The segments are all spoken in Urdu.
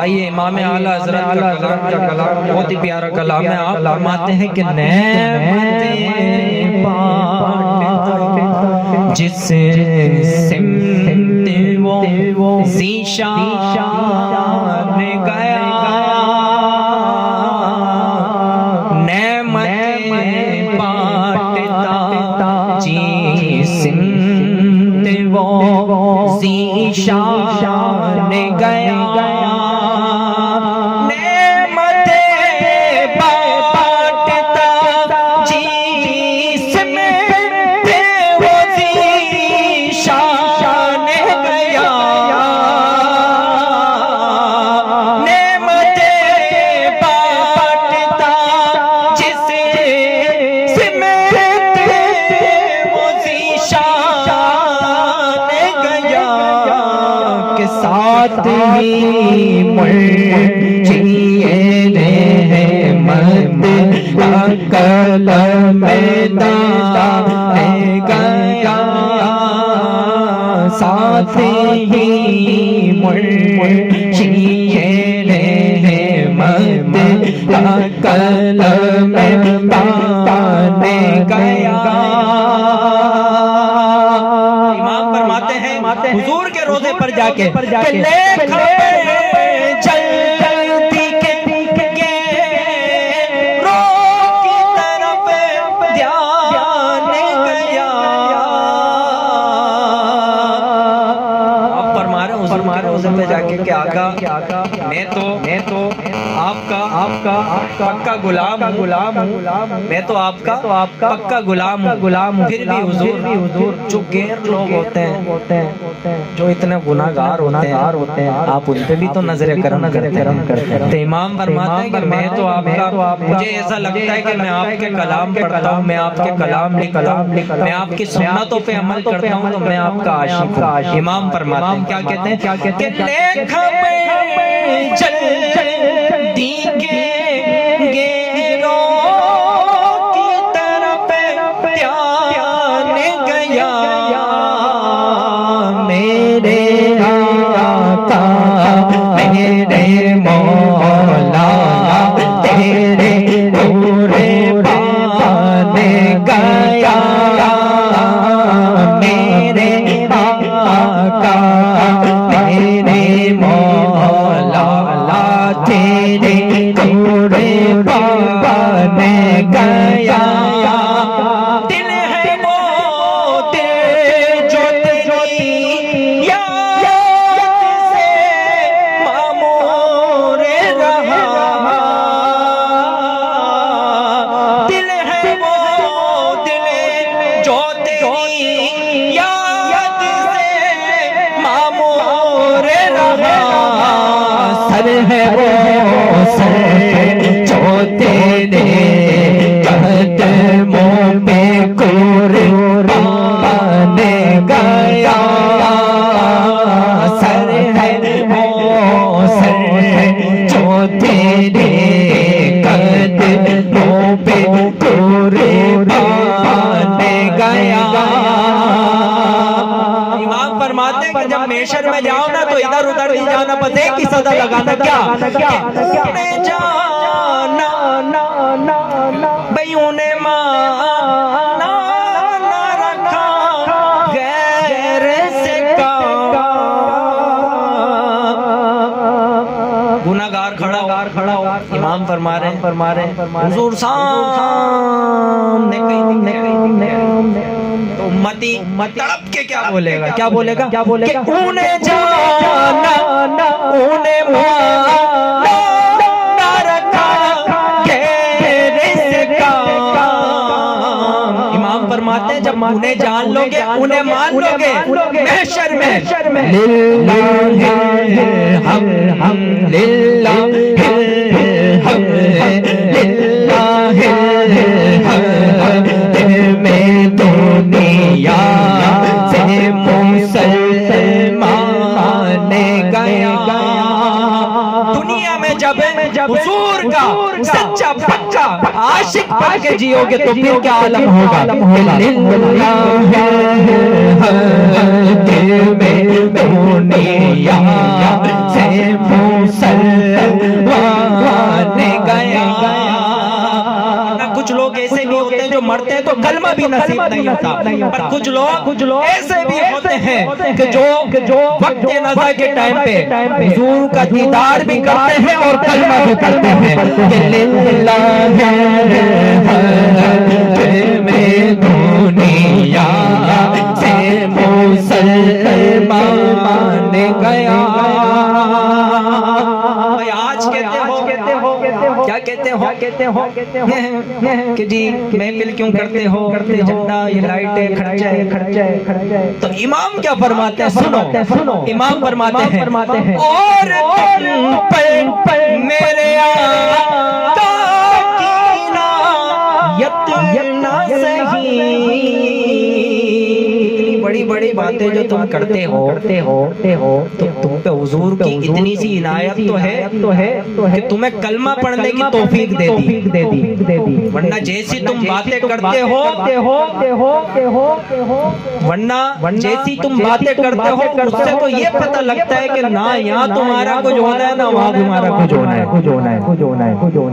آئیے امام اعلیٰ حضرت کا کلام بہت ہی پیارا کلام ہے. آپ فرماتے ہیں کہ نعمتیں بانٹتا جس سمت وہ ذیشان گیا. نعمتیں بانٹتا جس سمت وہ ذیشان گیا. کلم دار گیا ساتھ ہی مرشید رحمت کلم دار گیا. امام فرماتے ہیں حضور کے روضے پر جا کے کہ آقا میں تو آپ کا پکا غلام ہوں. میں تو آپ کا پکا غلام ہوں. پھر بھی حضور جو غیر لوگ ہوتے ہیں جو اتنے گناہگار ہوتے ہیں آپ ان پہ بھی تو نظر کرم کرتے ہیں. تو امام فرماتے ہیں کہ میں تو آپ کا مجھے ایسا لگتا ہے کہ میں آپ کے کلام پڑھتا ہوں, میں آپ کے کلام لکھتا ہوں, میں آپ کی سنتوں پہ عمل کرتا ہوں تو میں آپ کا عاشق ہوں. امام فرماتے ہیں کیا کہتے ہیں کہ جلدی کے گیروں کی طرف پیان گیا میرے آقا میرے مولا تیرے پورے پان گیا میرے آقا میرے مولا تیرے پورے پان گیا. دل ہے وہ دل جو تیری یاد سے معمور رہا. دل ہے وہ دل جو تیری یاد سے معمور رہا. سر ہے وہ سر جو تیرے قدموں پہ قربان گیا. سر ہے وہ سر جو تیرے قدموں پہ قربان گیا. امام فرماتے ہیں کہ جب محشر میں جاؤ نا تو ادھر ادھر نہیں جانا, بس ایک ہی صدا لگانا کیا جانا بھئی انہیں مانا نہ رکھا غیر سے کام. گناہگار کھڑا ہو امام فرما رہے ہیں حضور سامنے تو امتی تڑپ کے کیا بولے گا کہ انہیں جانا انہیں مانا نہ رکھا غیر سے کام. امام فرماتے ہیں جب انہیں جان لوگے انہیں مان لوگے محشر میں للہ الحمد للہ میں دنیا سے مسلمان گیا. دنیا میں میں جب حضور کا سچا پکا عاشق بن کے جیو گے تو پھر کیا عالم ہوگا. دنیا سے مسلمان گیا. کچھ لوگ ایسے بھی ہوتے ہیں جو مرتے ہیں تو کلمہ بھی نصیب نہیں ہوتا, پر کچھ لوگ ایسے بھی ہوتے ہیں کہ جو وقت نزا کے ٹائم پہ حضور کا دیدار بھی کرتے ہیں اور کلمہ بھی کرتے ہیں. دنیا سے مسلمان گیا. آج کہتے ہو کیا کہتے ہو کہ جی محفل کیوں کرتے ہو, جھنڈا یہ لائٹیں خرچے. تو امام کیا فرماتے ہیں, سنو. امام فرماتے ہیں اور تم پر میرے آقا کی عنایت نہ سہی. بڑی باتیں جو تم کرتے ہو تو تم پہ حضور کی اتنی سی عنایت تو ہے کہ تمہیں کلمہ پڑھنے کی توفیق دے دی. ورنہ جیسی تم باتیں کرتے ہو اس سے تو یہ پتہ لگتا ہے کہ نہ یہاں تمہارا کچھ ہونا ہے نہ وہاں تمہارا کچھ ہونا ہے.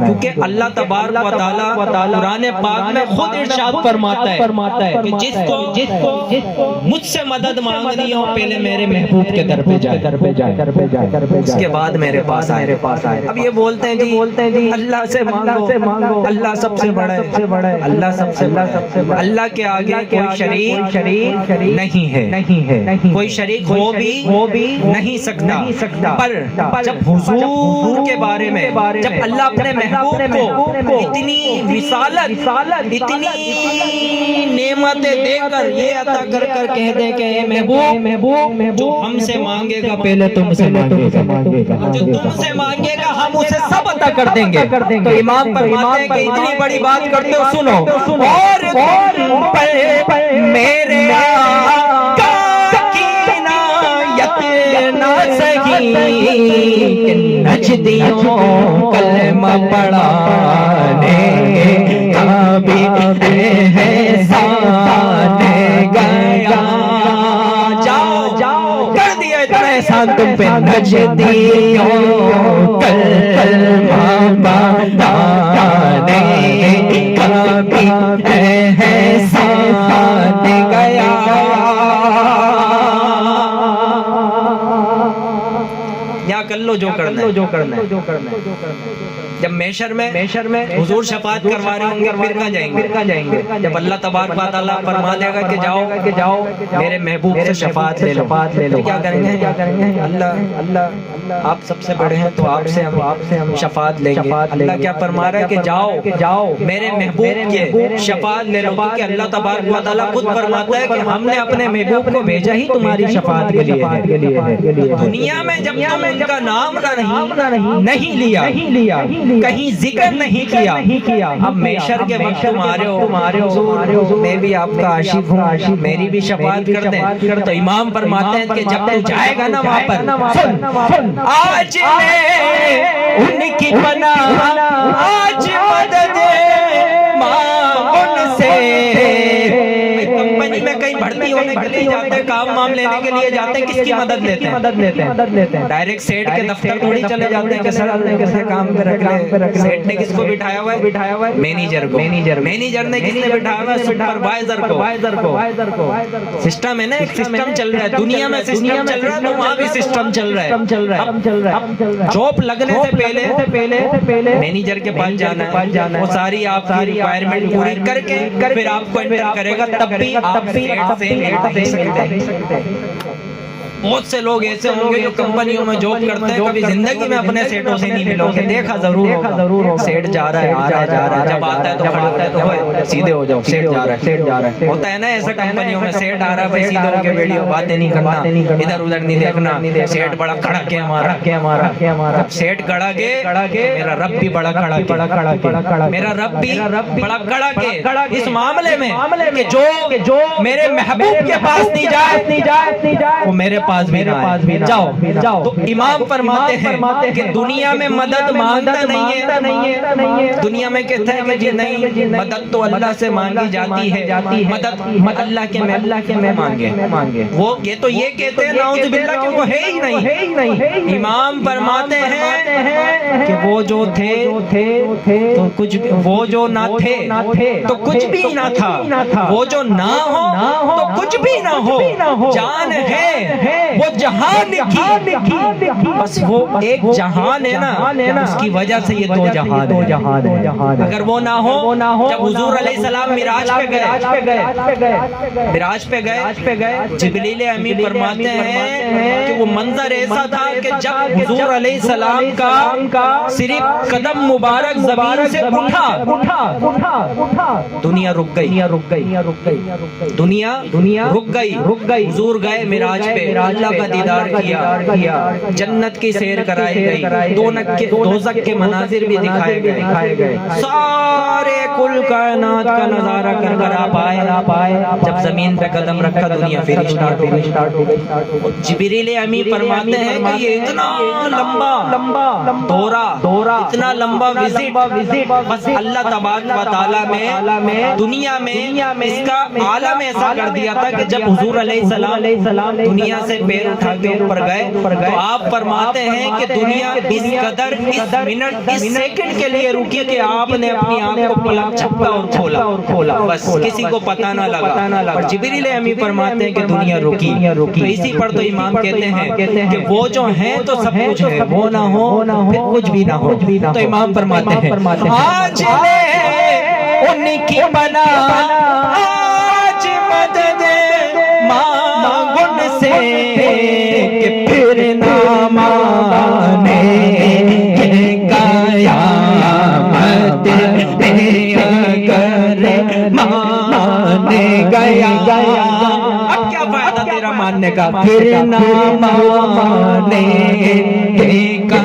کیونکہ اللہ تبارک و تعالی قرآن پاک میں خود ارشاد فرماتا ہے کہ جس کو مجھ سے مدد مانگنی ہو پہلے میرے محبوب کے در پہ جائے, اس کے بعد میرے پاس آئے. اب یہ بولتے ہیں جی اللہ سے مانگو, اللہ سب سے بڑا ہے, اللہ سب سے بڑا. اللہ کے آگے کوئی شریک نہیں ہے, کوئی شریک ہو بھی نہیں سکتا. پر جب حضور کے بارے میں جب اللہ اپنے محبوب کو اتنی رسالت اتنی نعمتیں دے کر یہ عطا کر کہہ دے کہ اے محبوب جو ہم سے مانگے گا پہلے تم سے مانگے گا, جو تم سے مانگے گا ہم اسے سب عطا کر دیں گے. تو امام فرماتے ہیں کہ اتنی بڑی بات کرتے ہو, سنو. اور تم پر میرے آقا کی عنایت نہ سہی کہ نجدیوں کلمہ پڑھانے گیا. جاؤ کر دیا اتنا احسان تم پہ, نجدیوں کلمہ پڑھانے احسان گیا. یا کر لو جو کرنا ہے. جب محشر میں حضور شفاعت کروا رہے ہوں گے پھر کہاں جائیں گے. جب اللہ تبارک و تعالیٰ فرما دے گا کہ جاؤ میرے محبوب سے شفاعت لے لو, کیا کریں گے؟ اللہ آپ سب سے بڑے ہیں تو آپ سے ہم شفاعت لیں گے. اللہ کیا فرما رہا ہے کہ جاؤ میرے محبوب کے شفاعت لے لو, کہ اللہ تبارک و تعالیٰ خود فرماتا ہے کہ ہم نے اپنے محبوب کو بھیجا ہی تمہاری شفاعت کے لیے. دنیا میں جب تم ان کا نام نہیں لیا, کہیں ذکر نہیں کیا, اب محشر کے وقت تمہارے حضور میں بھی آپ کا عاشق ہوں, میری بھی شفاعت کر دیں. تو امام فرماتے ہیں کہ جب تو جائے گا نا وہاں پر, سن آج میں ان کی پناہ آج مدد مانگ ان سے. کمپنی میں کہیں بھرتی ہونے کے لیے جاتے ہیں, کام لینے کے لیے جاتے ہیں, کس کی مدد لیتے ہیں؟ ڈائریکٹ سیٹ کے دفتر تھوڑی چلے جاتے ہیں کہ سر کام پہ رکھ لیں. سیٹ نے کس کو بٹھایا ہوا ہے؟ مینیجر کو. مینیجر نے کس نے بٹھایا ہوا ہے؟ سپروائزر کو. سسٹم ہے نا, ایک سسٹم چل رہا ہے دنیا میں, سسٹم چل رہا ہے تو وہاں بھی سسٹم چل رہا ہے. جاب لگنے سے پہلے مینیجر کے پاس جانا ہے, وہ ساری آپ کی ریکوائرمنٹ پوری کر کے پھر آپ کو انٹر کرے گا, تب بھی آپ سیٹ سے نہیں سکتے. بہت سے لوگ ایسے ہوں گے جو کمپنیوں میں جاب کرتے ہیں, کبھی زندگی میں اپنے سیٹوں سے نہیں ملو گے. دیکھا ضرور ہوگا سیٹ جا رہا ہے, آ رہا ہے, جب آتا ہے تو کھڑا ہے تو سیدھے ہو جاؤ, سیٹ جا رہا ہے. ہوتا ہے نا ایسا کمپنیوں میں, سیٹ آ رہا ہے بھائی سیدھے ہو کے ویڈیو باتیں نہیں کرنا, ادھر ادھر نہیں دیکھنا. سیٹ بڑا کھڑا کے ہمارا سیٹ کھڑا کے, میرا رب بھی بڑا کھڑا کے, میرا رب بھی بڑا کھڑا کے اس معاملے میں کہ جو میرے محبوب کے پاس نہیں جائے وہ میرے پاس بھی نہ آئے. جاؤ جاؤ. تو امام فرماتے ہیں کہ دنیا میں مدد مانگتا نہیں ہے. دنیا میں کہتا ہے کہ جی نہیں مدد تو اللہ سے مانگی جاتی ہے, مدد اللہ کے میں مانگے. وہ یہ تو یہ کہتے ہیں نعوذ باللہ کہ وہ ہے ہی نہیں. امام فرماتے ہیں کہ وہ جو تھے تو کچھ, وہ جو نہ تھے تو کچھ بھی نہ تھا, وہ جو نہ ہو تو کچھ بھی نہ ہو. جان ہے وہ جہان کی, بس وہ ایک جہان ہے نا, اس کی وجہ سے یہ دو جہان ہے. اگر وہ نہ ہو, جب حضور علیہ السلام معراج پہ گئے, جبریل امین فرماتے ہیں کہ وہ منظر ایسا تھا کہ جب حضور علیہ السلام کا صرف قدم مبارک زمین سے اٹھا, دنیا رک گئی. دنیا رک گئی. حضور گئے معراج پہ, اللہ کا دیدار کیا, جنت کی سیر کرائی گئی, دوزخ کے مناظر بھی دکھائے گئے. سارے کل کائنات کا نظارہ کر آپ آئے. جب زمین پہ قدم رکھا دنیا پھر اسٹارٹ ہو گئی. جبریل امین فرماتے ہیں کہ یہ اتنا لمبا دورہ, اتنا لمبا وزٹ, بس اللہ تبارک و تعالیٰ میں دنیا میں اس کا عالم ایسا کر دیا تھا کہ جب حضور علیہ السلام دنیا سے پیر اٹھا کے اوپر گئے تو آپ فرماتے ہیں کہ دنیا اس قدر, اس منٹ, اس سیکنڈ کے لیے رکی کہ آپ نے اپنی آنکھ کو پلک چھپا اور کھولا, بس کسی کو پتہ نہ لگا. اور جبریل امین فرماتے ہیں کہ دنیا رکی. تو اسی پر تو امام کہتے ہیں کہ وہ جو ہیں تو سب کچھ ہے, وہ نہ ہو پھر کچھ بھی نہ ہو. تو امام فرماتے ہیں آج لے ان کی بنا, آج مدد مانگ ان سے کہ پھر نہ مانے قیامت اگر مانے گیا. اب کیا فائدہ تیرا ماننے کا, پھر نہ مانے